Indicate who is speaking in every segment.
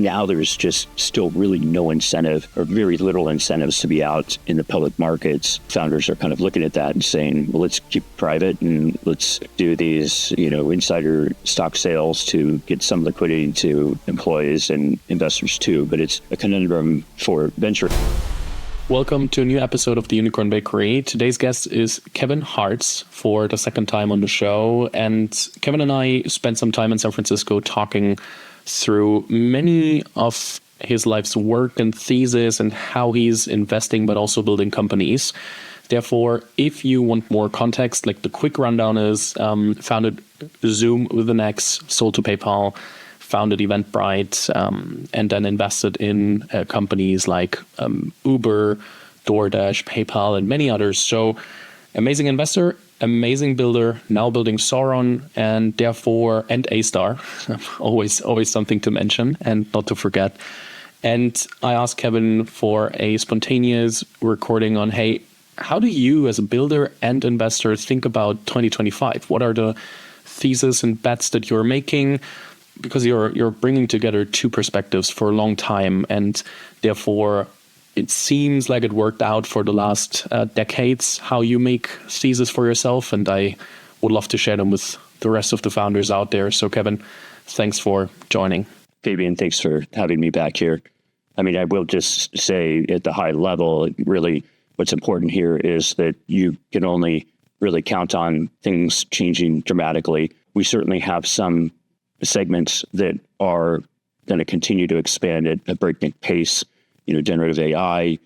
Speaker 1: now there's just still really no incentive or very little incentives to be out in the public markets. Founders are kind of looking at that and saying, well, let's keep private and let's do these, insider stock sales to get some liquidity to employees and investors too. But it's a conundrum for venture.
Speaker 2: Welcome to a new episode of the Unicorn Bakery. Today's guest is Kevin Hartz for the second time on the show. And Kevin and I spent some time in San Francisco talking through many of his life's work and thesis and how he's investing, but also building companies. Therefore, if you want more context, like the quick rundown is founded Zoom with an X, sold to PayPal, founded Eventbrite, and then invested in companies like Uber, DoorDash, PayPal, and many others. So amazing investor, amazing builder, now building Sauron, and therefore, and A-Star, always something to mention and not to forget. And I asked Kevin for a spontaneous recording on, hey, how do you as a builder and investor think about 2025? What are the theses and bets that you're making? Because you're bringing together two perspectives for a long time, and therefore it seems like it worked out for the last decades, how you make theses for yourself, and I would love to share them with the rest of the founders out there. So Kevin, thanks for joining.
Speaker 1: Fabian, thanks for having me back here. I mean, I will just say at the high level, really what's important here is that you can only really count on things changing dramatically. We certainly have some segments that are going to continue to expand at a breakneck pace, generative AI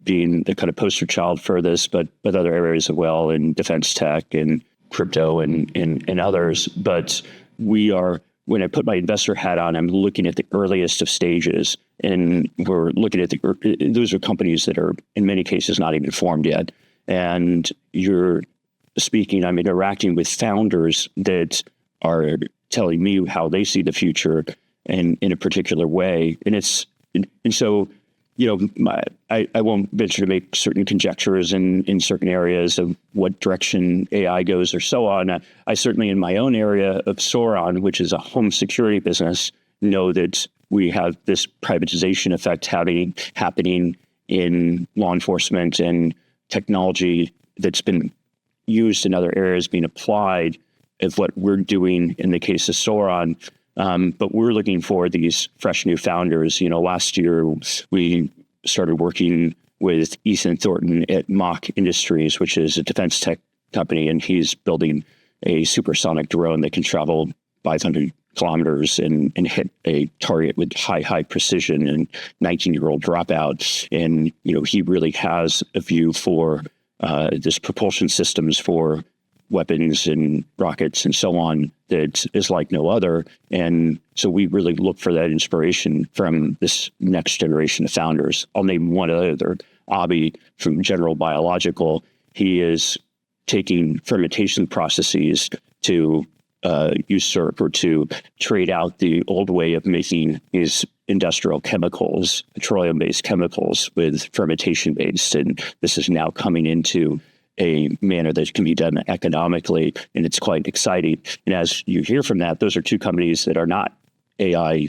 Speaker 1: being the kind of poster child for this, but other areas as well in defense tech and crypto and others. But when I put my investor hat on, I'm looking at the earliest of stages, and we're looking at those are companies that are in many cases not even formed yet. And I'm interacting with founders that are telling me how they see the future and in a particular way. And so, I won't venture to make certain conjectures in certain areas of what direction AI goes or so on. I certainly, in my own area of Sauron, which is a home security business, know that we have this privatization effect happening in law enforcement and technology that's been used in other areas being applied of what we're doing in the case of Sauron. But we're looking for these fresh new founders. Last year we started working with Ethan Thornton at Mach Industries, which is a defense tech company, and he's building a supersonic drone that can travel 500 kilometers and hit a target with high precision and 19-year-old dropout. And, he really has a view for this propulsion systems for weapons and rockets and so on that is like no other. And so we really look for that inspiration from this next generation of founders. I'll name one other, Abhi from General Biological. He is taking fermentation processes to usurp or to trade out the old way of making these industrial chemicals, petroleum-based chemicals, with fermentation-based. And this is now coming into a manner that can be done economically, and it's quite exciting. And as you hear from that, those are two companies that are not AI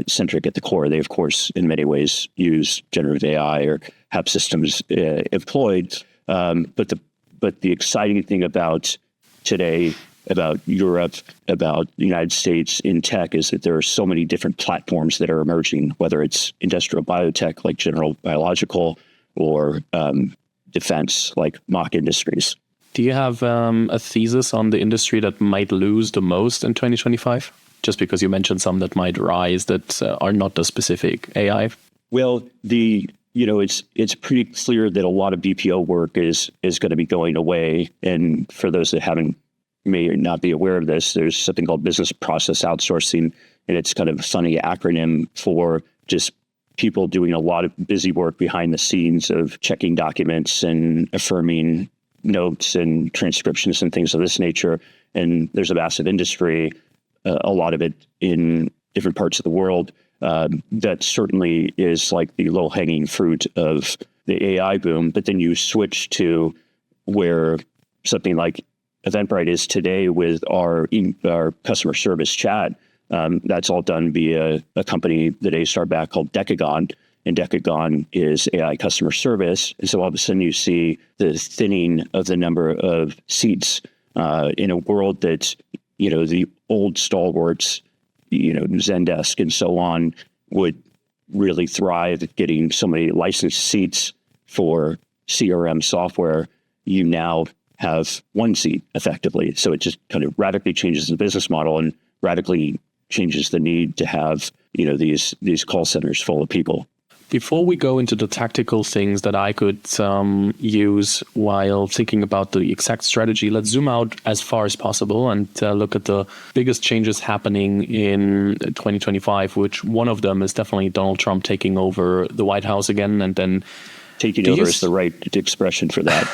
Speaker 1: centric at the core. They, of course, in many ways use generative AI or have systems employed. But the exciting thing about today, about Europe, about the United States in tech is that there are so many different platforms that are emerging, whether it's industrial biotech like General Biological or defense like Mach Industries.
Speaker 2: Do you have a thesis on the industry that might lose the most in 2025? Just because you mentioned some that might rise that are not the specific AI.
Speaker 1: Well, it's pretty clear that a lot of BPO work is going to be going away. And for those that may not be aware of this, there's something called business process outsourcing, and it's kind of a funny acronym for just people doing a lot of busy work behind the scenes of checking documents and affirming notes and transcriptions and things of this nature. And there's a massive industry, a lot of it in different parts of the world, that certainly is like the low-hanging fruit of the AI boom. But then you switch to where something like Eventbrite is today with our customer service chat. That's all done via a company that A started back called Decagon. And Decagon is AI customer service. And so all of a sudden you see the thinning of the number of seats in a world that, the old stalwarts, Zendesk and so on would really thrive at getting so many licensed seats for CRM software. You now have one seat effectively. So it just kind of radically changes the business model and radically changes the need to have, these call centers full of people.
Speaker 2: Before we go into the tactical things that I could use while thinking about the exact strategy, let's zoom out as far as possible and look at the biggest changes happening in 2025, which one of them is definitely Donald Trump taking over the White House again. And then
Speaker 1: taking over is the right expression for that.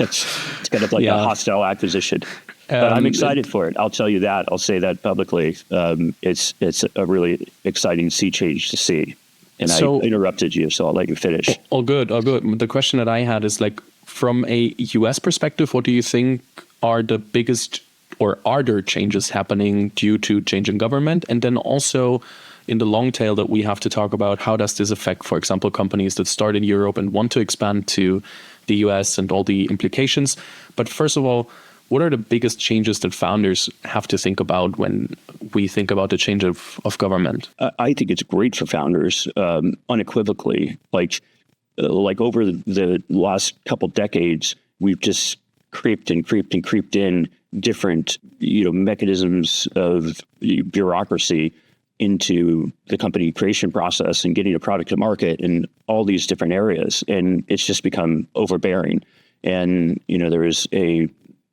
Speaker 1: It's kind of like a hostile acquisition. But I'm excited for it. I'll tell you that. I'll say that publicly. It's a really exciting sea change to see. And so, I interrupted you, so I'll let you finish.
Speaker 2: All good. The question that I had is from a US perspective, what do you think are the biggest, or are there changes happening due to change in government? And then also in the long tail that we have to talk about, how does this affect, for example, companies that start in Europe and want to expand to the US and all the implications? But first of all, what are the biggest changes that founders have to think about when we think about the change of government?
Speaker 1: I think it's great for founders, unequivocally. Like over the last couple decades, we've just creeped in different mechanisms of bureaucracy into the company creation process and getting a product to market in all these different areas, and it's just become overbearing. And there is a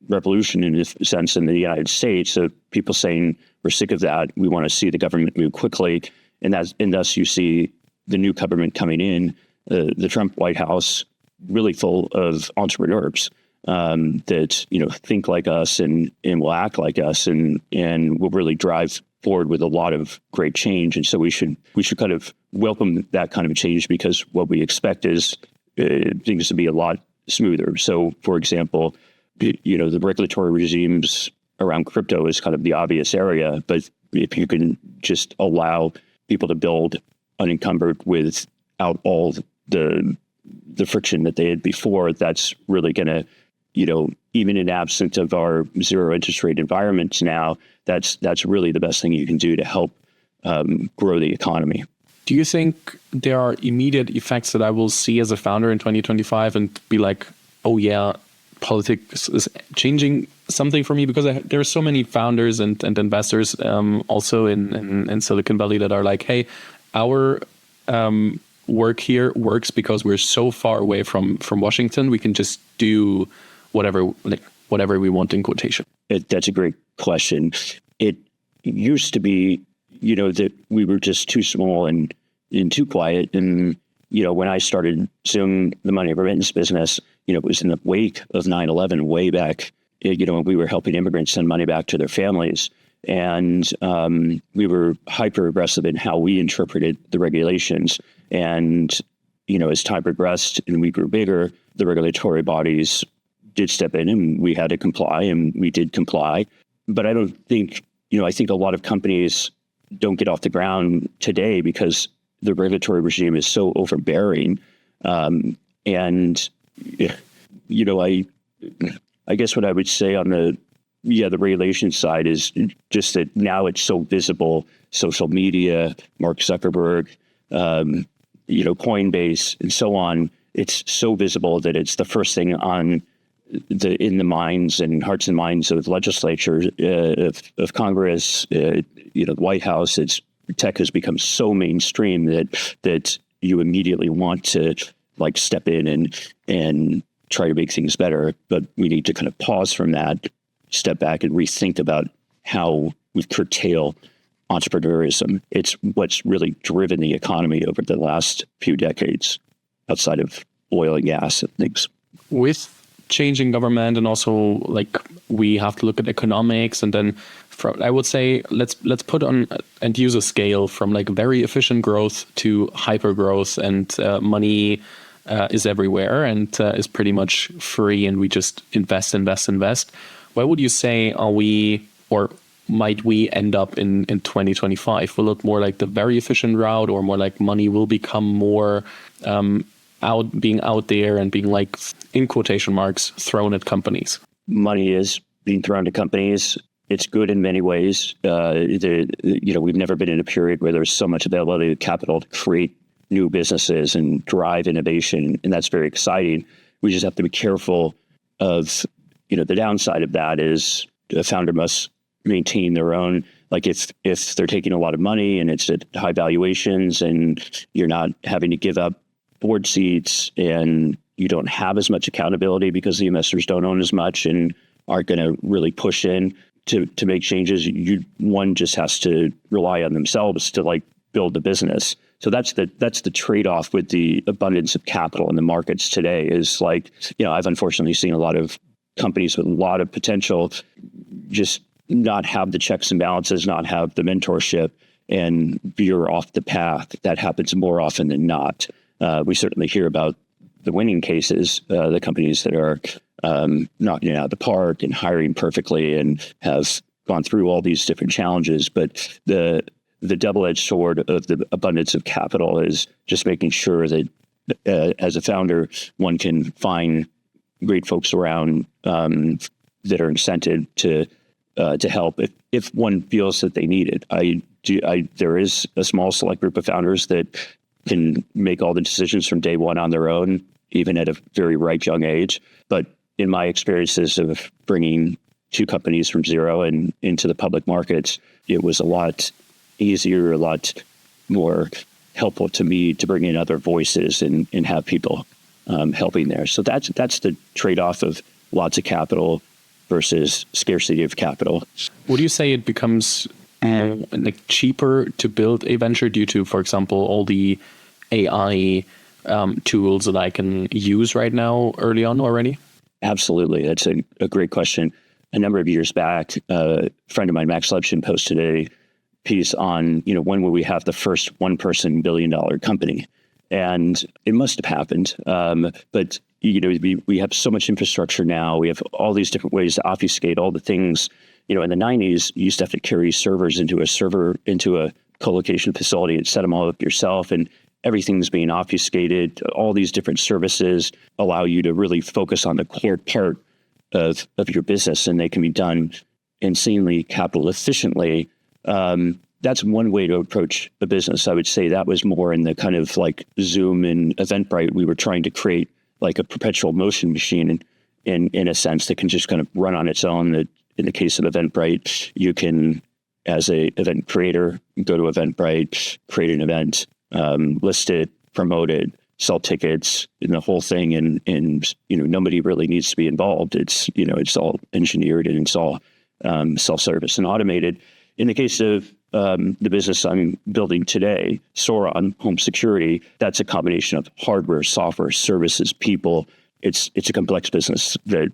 Speaker 1: revolution in this sense in the United States of people saying we're sick of that. We want to see the government move quickly, and thus you see the new government coming in, the Trump White House, really full of entrepreneurs that think like us and will act like us and will really drive forward with a lot of great change. And so we should kind of welcome that kind of change, because what we expect is things to be a lot smoother. So, for example, the regulatory regimes around crypto is kind of the obvious area, but if you can just allow people to build unencumbered without all the friction that they had before, that's really going to, even in absence of our zero interest rate environments now, that's really the best thing you can do to help grow the economy.
Speaker 2: Do you think there are immediate effects that I will see as a founder in 2025 and be like, oh yeah, politics is changing something for me? Because there are so many founders and investors also in Silicon Valley that are like, hey, our work here works because we're so far away from Washington. We can just do whatever we want, in quotation.
Speaker 1: That's a great question. It used to be, that we were just too small and too quiet. And, when I started Zoom, the money remittance business, it was in the wake of 9/11 way back, when we were helping immigrants send money back to their families. And we were hyper aggressive in how we interpreted the regulations. And, as time progressed and we grew bigger, the regulatory bodies did step in and we had to comply, and we did comply. But I don't think, I think a lot of companies don't get off the ground today because the regulatory regime is so overbearing. And, I guess what I would say on the regulation side is just that now it's so visible. Social media, Mark Zuckerberg, Coinbase, and so on. It's so visible that it's the first thing in the minds and hearts and minds of legislatures, of Congress, the White House. Tech has become so mainstream that you immediately want to step in and try to make things better. But we need to kind of pause from that, step back, and rethink about how we curtail entrepreneurism. It's what's really driven the economy over the last few decades, outside of oil and gas and things.
Speaker 2: With changing government, and also we have to look at economics, and then I would say let's put on and use a scale from very efficient growth to hyper growth, and money is everywhere and is pretty much free, and we just invest. Why would you say are we, or might we end up in 2025? Will it more like the very efficient route, or more like money will become more being out there and being like, in quotation marks, thrown at companies?
Speaker 1: Money is being thrown to companies. It's good in many ways. We've never been in a period where there's so much availability of capital to create new businesses and drive innovation, and that's very exciting. We just have to be careful of, the downside of that is a founder must maintain their own, like if they're taking a lot of money and it's at high valuations and you're not having to give up board seats and you don't have as much accountability because the investors don't own as much and aren't going to really push in to make changes, one just has to rely on themselves to like build the business. So that's the trade-off with the abundance of capital in the markets today is like, I've unfortunately seen a lot of companies with a lot of potential just not have the checks and balances, not have the mentorship, and veer off the path. That happens more often than not. We certainly hear about the winning cases, the companies that are knocking it out of the park and hiring perfectly and have gone through all these different challenges. But the double-edged sword of the abundance of capital is just making sure that as a founder, one can find great folks around that are incented to help if one feels that they need it. There is a small select group of founders that can make all the decisions from day one on their own, even at a very ripe young age. But in my experiences of bringing two companies from zero and into the public markets, it was a lot easier, a lot more helpful to me to bring in other voices and have people helping there. So that's the trade-off of lots of capital versus scarcity of capital.
Speaker 2: Would you say it becomes like cheaper to build a venture due to, for example, all the AI tools that I can use right now early on already?
Speaker 1: Absolutely. That's a great question. A number of years back, a friend of mine, Max Lebshin, posted a piece on, when will we have the first one-person billion-dollar company? And it must have happened. But, we have so much infrastructure now. We have all these different ways to obfuscate all the things. In the 90s, you used to have to carry servers into a co-location facility and set them all up yourself. And everything's being obfuscated. All these different services allow you to really focus on the core part of your business, and they can be done insanely capital efficiently. That's one way to approach a business. I would say that was more in the kind of like Zoom and Eventbrite. We were trying to create like a perpetual motion machine in a sense that can just kind of run on its own. That in the case of Eventbrite, you can, as a event creator, go to Eventbrite, create an event, list it, promote it, sell tickets, and the whole thing. And nobody really needs to be involved. It's all engineered and it's all self-service and automated. In the case of the business I'm building today, Sauron Home Security, that's a combination of hardware, software, services, people. It's a complex business that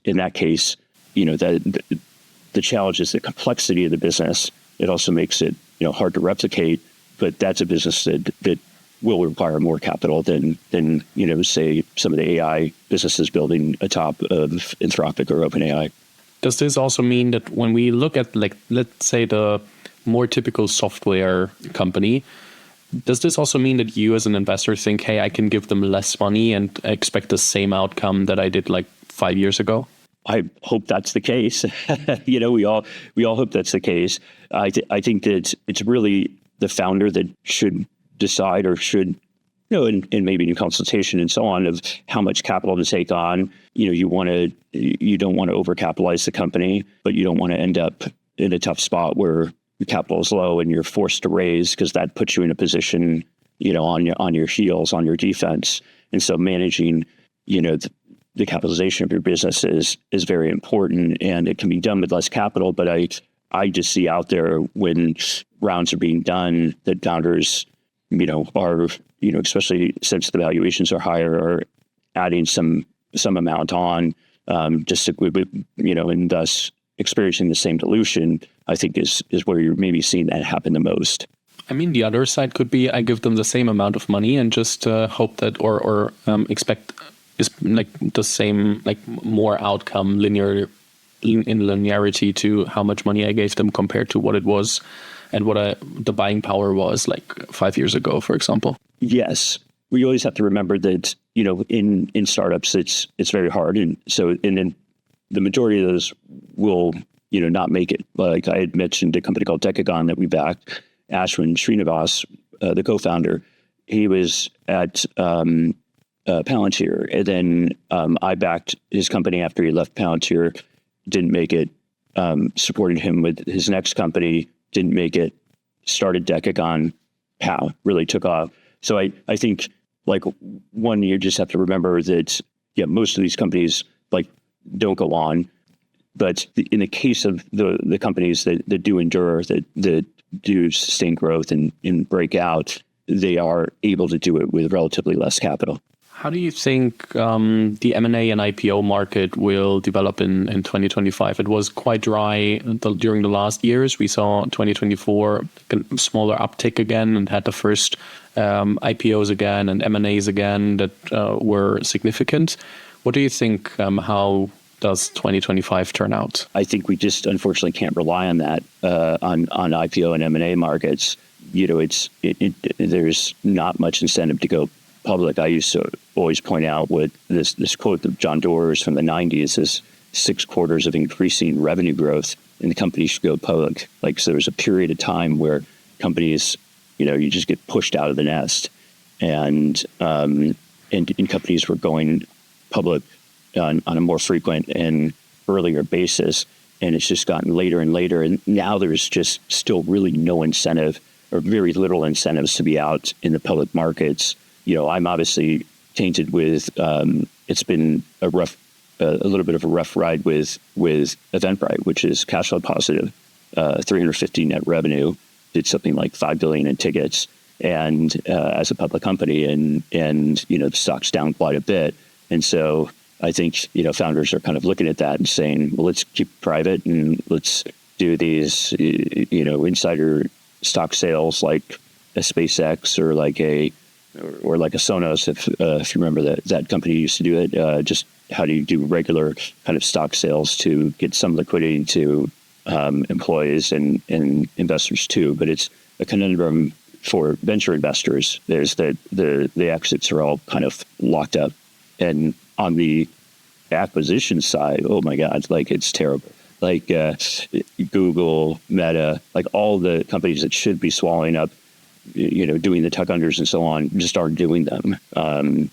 Speaker 1: in that case, the challenge is the complexity of the business. It also makes it hard to replicate, but that's a business that will require more capital than say some of the AI businesses building atop of Anthropic or OpenAI.
Speaker 2: Does this also mean that when we look at, like, let's say the more typical software company, does this also mean that you as an investor think, hey, I can give them less money and expect the same outcome that I did like 5 years ago?
Speaker 1: I hope that's the case. We all hope that's the case. I think that it's really the founder that should decide or should, and maybe in consultation and so on, of how much capital to take on. You don't want to overcapitalize the company, but you don't want to end up in a tough spot where the capital is low and you're forced to raise, because that puts you in a position, on your heels, on your defense. And so managing, the capitalization of your business is very important, and it can be done with less capital. But I just see out there when rounds are being done that founders, are, especially since the valuations are higher, are adding some amount on, just to, and thus experiencing the same dilution, I think is where you're maybe seeing that happen the most.
Speaker 2: I mean, the other side could be I give them the same amount of money and just hope that or expect is like the same, like more outcome linear in linearity to how much money I gave them compared to what it was and what the buying power was like 5 years ago, for example.
Speaker 1: Yes. We always have to remember that, in startups, it's very hard. And then the majority of those will, not make it. Like I had mentioned a company called Decagon that we backed, Ashwin Srinivas, the co-founder. He was at Palantir. And then I backed his company after he left Palantir, didn't make it, supported him with his next company, didn't make it, started Decagon, really took off. So I think like one, you just have to remember that, most of these companies like don't go on. But in the case of the companies that do endure, that do sustain growth and break out, they are able to do it with relatively less capital.
Speaker 2: How do you think the M&A and IPO market will develop in 2025? It was quite dry during the last years. We saw 2024 a smaller uptick again and had the first IPOs again and M&As again that were significant. What do you think? How does 2025 turn out?
Speaker 1: I think we just unfortunately can't rely on that on IPO and M&A markets. There's not much incentive to go public. I used to always point out with this quote of John Doerr's from the 90s is 6 quarters of increasing revenue growth and the company should go public. Like, so there was a period of time where companies, you just get pushed out of the nest and companies were going public on a more frequent and earlier basis. And it's just gotten later and later. And now there's just still really no incentive or very little incentives to be out in the public markets. I'm obviously tainted with, it's been a little bit of a rough ride with Eventbrite, which is cash flow positive, 350 net revenue, did something like $5 billion in tickets. And as a public company and the stock's down quite a bit. And so I think, founders are kind of looking at that and saying, well, let's keep it private and let's do these, insider stock sales like a SpaceX or like a Sonos, if you remember that company used to do it. Just how do you do regular kind of stock sales to get some liquidity to employees and investors too? But it's a conundrum for venture investors. There's the exits are all kind of locked up, and on the acquisition side, oh my God, like it's terrible. Like Google, Meta, like all the companies that should be swallowing up, doing the tuck unders and so on, just aren't doing them.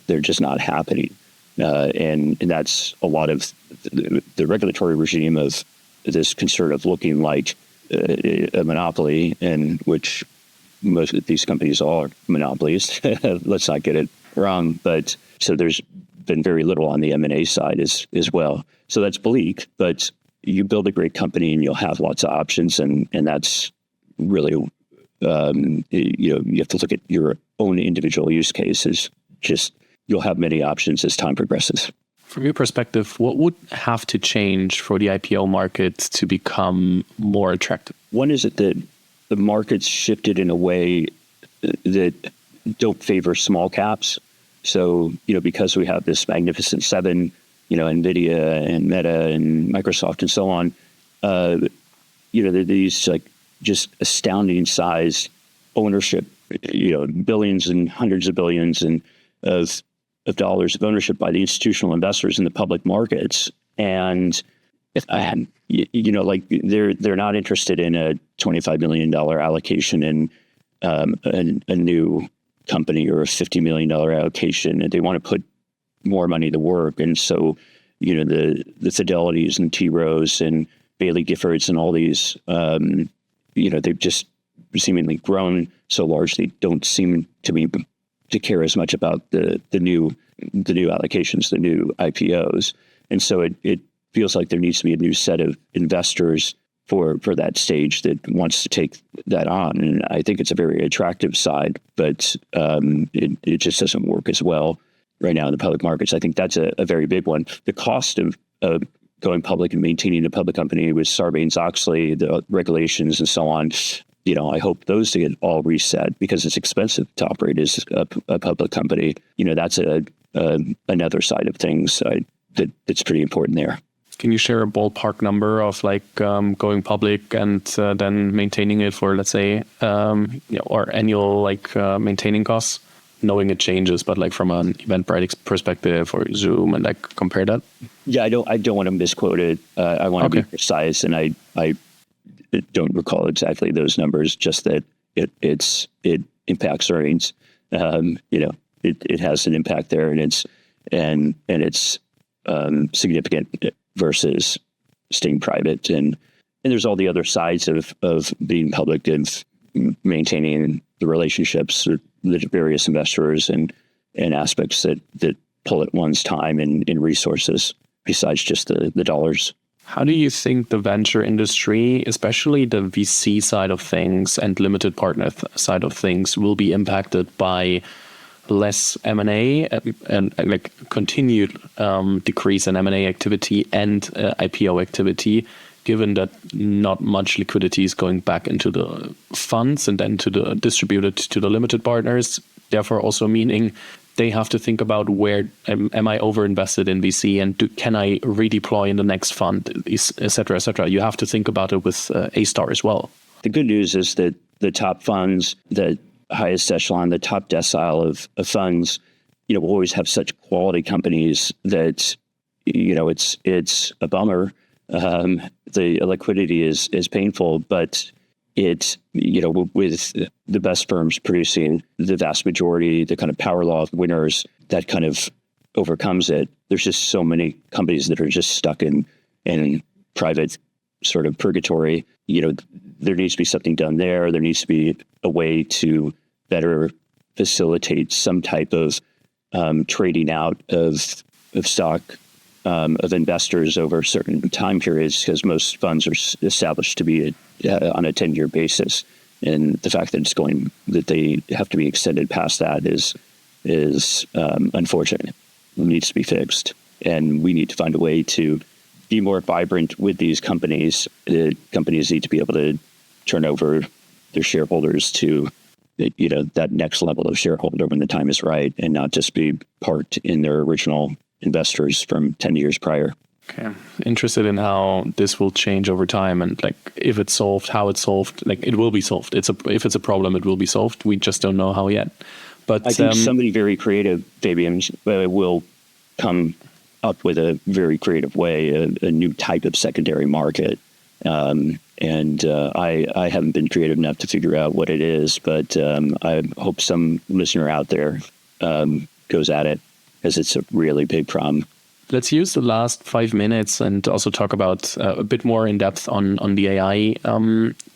Speaker 1: They're just not happening. And that's a lot of the regulatory regime of this concern of looking like a monopoly, and which most of these companies are monopolies. Let's not get it wrong. But so there's been very little on the M&A side as well. So that's bleak, but you build a great company and you'll have lots of options. And that's really, you have to look at your own individual use cases. Just you'll have many options as time progresses.
Speaker 2: From your perspective, what would have to change for the IPO market to become more attractive?
Speaker 1: One is that the market's shifted in a way that don't favor small caps. So, because we have this magnificent seven, NVIDIA and Meta and Microsoft and so on, these like just astounding size ownership, billions and hundreds of billions and of dollars of ownership by the institutional investors in the public markets. And they're not interested in a $25 million allocation in a new company or a $50 million allocation, and they want to put more money to work. And so, the Fidelities and T. Rowe's and Bailey Giffords and all these, they've just seemingly grown so large they don't seem to care as much about the new allocations, the new IPOs. And so it feels like there needs to be a new set of investors for that stage that wants to take that on. And I think it's a very attractive side, but it just doesn't work as well right now in the public markets. I think that's a very big one. The cost of going public and maintaining a public company with Sarbanes-Oxley, the regulations and so on, I hope those to get all reset because it's expensive to operate as a public company. That's another side of things that's pretty important there.
Speaker 2: Can you share a ballpark number of going public and then maintaining it for, let's say, or annual maintaining costs? Knowing it changes, but from an Eventbrite perspective or Zoom, and compare that.
Speaker 1: Yeah, I don't want to misquote it. I want to be precise, and I don't recall exactly those numbers. Just that it impacts earnings. It has an impact there, and it's significant versus staying private, and there's all the other sides of being public and maintaining the relationships with the various investors and aspects that pull at one's time and resources besides just the dollars.
Speaker 2: How do you think the venture industry, especially the VC side of things and limited partner side of things, will be impacted by less M&A and continued decrease in M&A activity and IPO activity, given that not much liquidity is going back into the funds and then distributed to the limited partners, therefore also meaning they have to think about where am I over-invested in VC and can I redeploy in the next fund, et cetera, et cetera. You have to think about it with A-Star as well.
Speaker 1: The good news is that the top funds, the highest echelon, the top decile of funds, will always have such quality companies that, it's a bummer. The liquidity is painful, but it, with the best firms producing the vast majority, the kind of power law of winners, that kind of overcomes it. There's just so many companies that are just stuck in private sort of purgatory. There needs to be something done there. There needs to be a way to better facilitate some type of trading out of stock of investors over certain time periods, because most funds are established to be on a 10-year basis, and the fact that they have to be extended past that is unfortunate. It needs to be fixed, and we need to find a way to be more vibrant with these companies. Companies need to be able to turn over their shareholders to that next level of shareholder when the time is right, and not just be parked in their original investors from 10 years prior.
Speaker 2: Okay. Interested in how this will change over time, and if it's solved, how it's solved. It will be solved. If it's a problem, it will be solved. We just don't know how yet. But
Speaker 1: I think somebody very creative, Fabian, will come up with a very creative way, a new type of secondary market. I haven't been creative enough to figure out what it is, but I hope some listener out there goes at it, because it's a really big problem.
Speaker 2: Let's use the last 5 minutes and also talk about a bit more in depth on the AI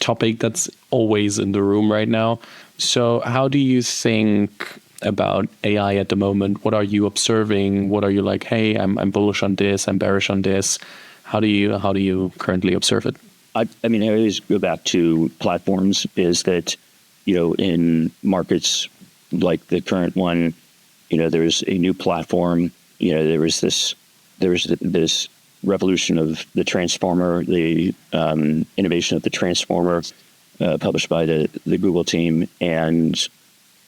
Speaker 2: topic that's always in the room right now. So how do you think about AI at the moment? What are you observing? What are you hey, I'm bullish on this, I'm bearish on this. How do you currently observe it?
Speaker 1: I always go back to platforms. Is that, in markets like the current one, there's a new platform. There was this revolution of the transformer, the innovation of the transformer, published by the Google team, and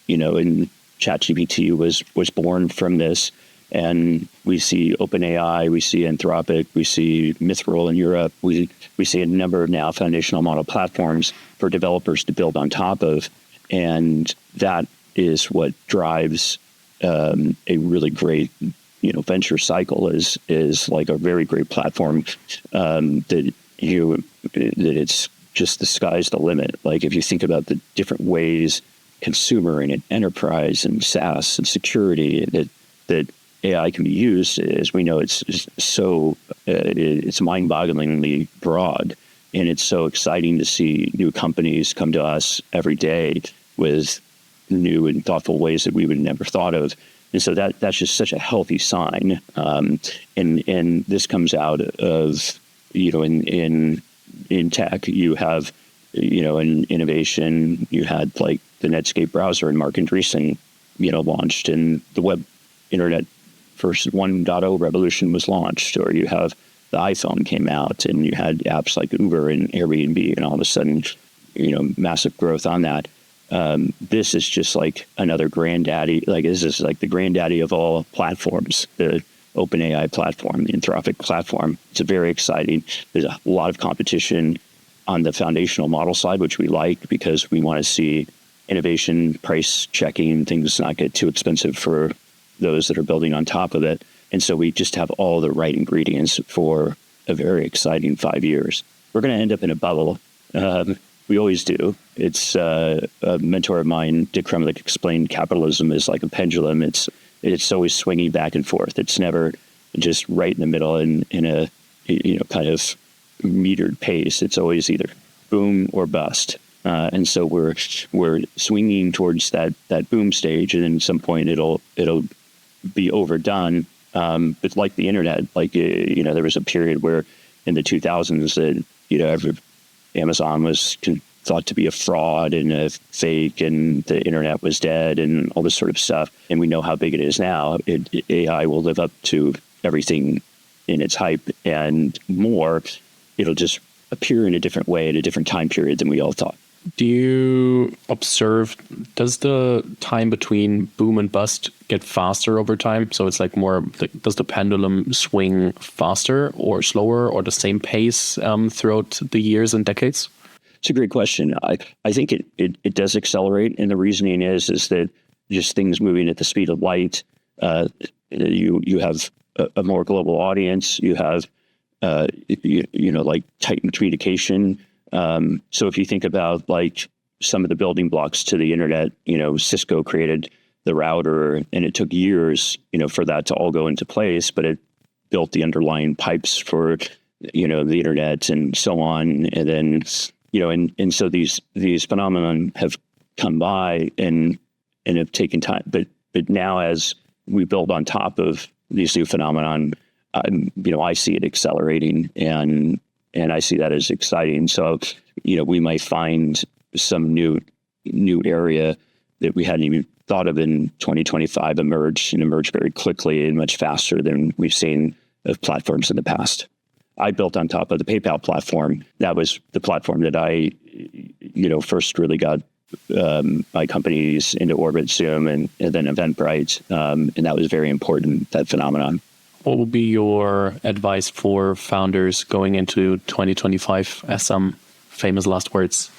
Speaker 1: ChatGPT was born from this. And we see OpenAI, we see Anthropic, we see Mithril in Europe. We see a number of now foundational model platforms for developers to build on top of, and that is what drives a really great venture cycle. Is a very great platform that it's just the sky's the limit. If you think about the different ways consumer and enterprise and SaaS and security that AI can be used, as we know, it's mind-bogglingly broad, and it's so exciting to see new companies come to us every day with new and thoughtful ways that we would never thought of. And so that's just such a healthy sign. And this comes out of, in tech, you have, in innovation, you had the Netscape browser and Mark Andreessen, launched, and the web internet first 1.0 revolution was launched, or you have the iPhone came out and you had apps like Uber and Airbnb, and all of a sudden, massive growth on that. This is just another granddaddy. This is the granddaddy of all platforms. The OpenAI platform, the Anthropic platform. It's very exciting. There's a lot of competition on the foundational model side, which we like because we want to see innovation, price checking, things not get too expensive for those that are building on top of it. And so we just have all the right ingredients for a very exciting 5 years. We're going to end up in a bubble. We always do. It's a mentor of mine, Dick Kremlich, explained capitalism is like a pendulum. It's always swinging back and forth. It's never just right in the middle in a kind of metered pace. It's always either boom or bust. And so we're swinging towards that boom stage, and then at some point it'll be overdone. But like the internet, there was a period where in the 2000s that Amazon was thought to be a fraud and a fake, and the internet was dead, and all this sort of stuff. And we know how big it is now. AI will live up to everything in its hype and more. It'll just appear in a different way at a different time period than we all thought.
Speaker 2: Do you observe, does the time between boom and bust get faster over time? So it's like more, does the pendulum swing faster or slower or the same pace throughout the years and decades?
Speaker 1: It's a great question. I think it does accelerate, and the reasoning is that just things moving at the speed of light. You have a more global audience. You have like tightened communication. So if you think about like some of the building blocks to the internet, Cisco created the router, and it took years, for that to all go into place, but it built the underlying pipes for, the internet and so on. And then, and so these phenomenon have come by and have taken time. But now as we build on top of these new phenomenon, I see it accelerating, and I see that as exciting. So, we might find some new area that we hadn't even thought of in 2025 emerge very quickly and much faster than we've seen of platforms in the past. I built on top of the PayPal platform. That was the platform that I, first really got my companies into orbit, Zoom, and then Eventbrite. And that was very important, that phenomenon.
Speaker 2: What would be your advice for founders going into 2025 as some famous last words?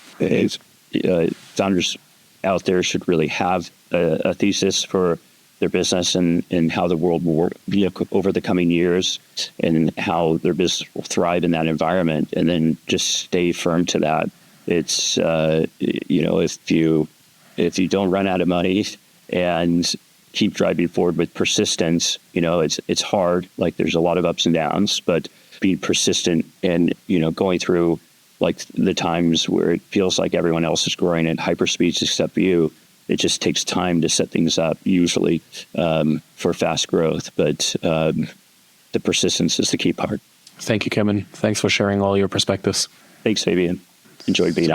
Speaker 1: Founders out there should really have a thesis for their business and how the world will work over the coming years, and how their business will thrive in that environment, and then just stay firm to that. It's if you don't run out of money and keep driving forward with persistence, it's hard. Like there's a lot of ups and downs, but being persistent and going through like the times where it feels like everyone else is growing at hyperspeeds except you. It just takes time to set things up, usually for fast growth. But the persistence is the key part.
Speaker 2: Thank you, Kevin. Thanks for sharing all your perspectives.
Speaker 1: Thanks, Fabian. Enjoyed being on.